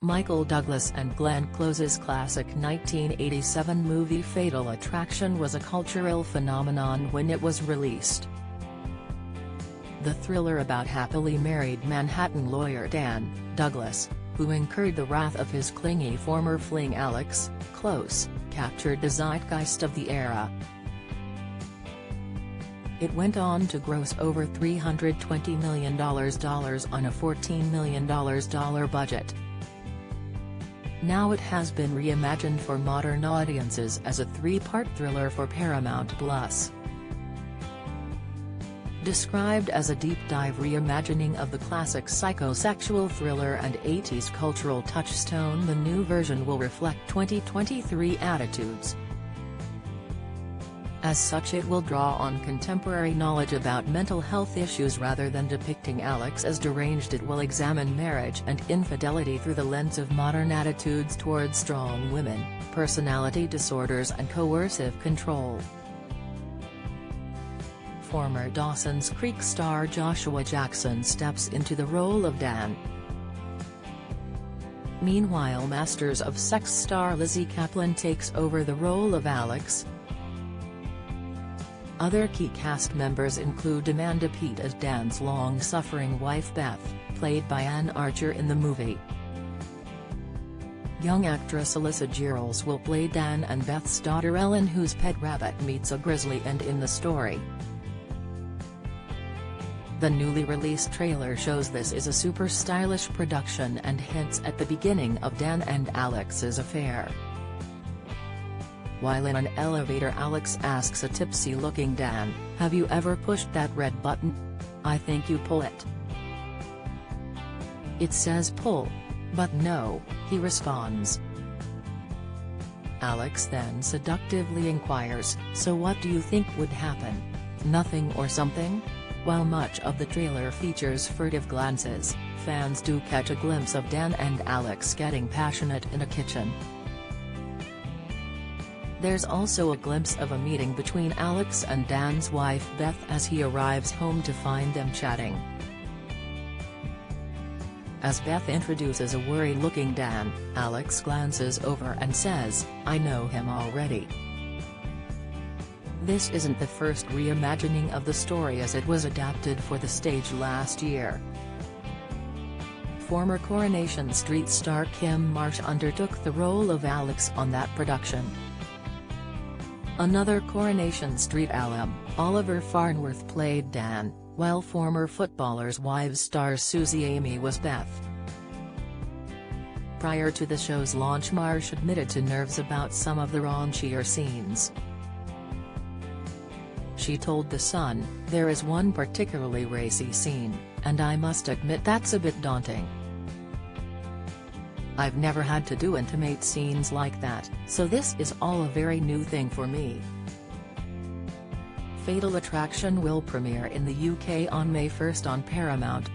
Michael Douglas and Glenn Close's classic 1987 movie Fatal Attraction was a cultural phenomenon when it was released. The thriller about happily married Manhattan lawyer Dan Douglas, who incurred the wrath of his clingy former fling Alex Close, captured the zeitgeist of the era. It went on to gross over $320 million on a $14 million budget. Now it has been reimagined for modern audiences as a three-part thriller for Paramount+. Described as a deep-dive reimagining of the classic psychosexual thriller and 80s cultural touchstone, the new version will reflect 2023 attitudes. As such, it will draw on contemporary knowledge about mental health issues rather than depicting Alex as deranged. It will examine marriage and infidelity through the lens of modern attitudes towards strong women, personality disorders and coercive control. Former Dawson's Creek star Joshua Jackson steps into the role of Dan. Meanwhile, Masters of Sex star Lizzy Caplan takes over the role of Alex. Other key cast members include Amanda Peet as Dan's long-suffering wife Beth, played by Anne Archer in the movie. Young actress Alyssa Giles will play Dan and Beth's daughter Ellen, whose pet rabbit meets a grisly end in the story. The newly released trailer shows this is a super stylish production and hints at the beginning of Dan and Alex's affair. While in an elevator, Alex asks a tipsy-looking Dan, "Have you ever pushed that red button? I think you pull it." "It says pull. But no," he responds. Alex then seductively inquires, "So what do you think would happen? Nothing or something?" While much of the trailer features furtive glances, fans do catch a glimpse of Dan and Alex getting passionate in a kitchen. There's also a glimpse of a meeting between Alex and Dan's wife Beth as he arrives home to find them chatting. As Beth introduces a worried-looking Dan, Alex glances over and says, "I know him already." This isn't the first reimagining of the story, as it was adapted for the stage last year. Former Coronation Street star Kim Marsh undertook the role of Alex on that production. Another Coronation Street alum, Oliver Farnworth, played Dan, while former Footballers' Wives star Susie Amy was Beth. Prior to the show's launch, Marsh admitted to nerves about some of the raunchier scenes. She told The Sun, "There is one particularly racy scene, and I must admit that's a bit daunting. I've never had to do intimate scenes like that, so this is all a very new thing for me." Fatal Attraction will premiere in the UK on May 1 on Paramount+.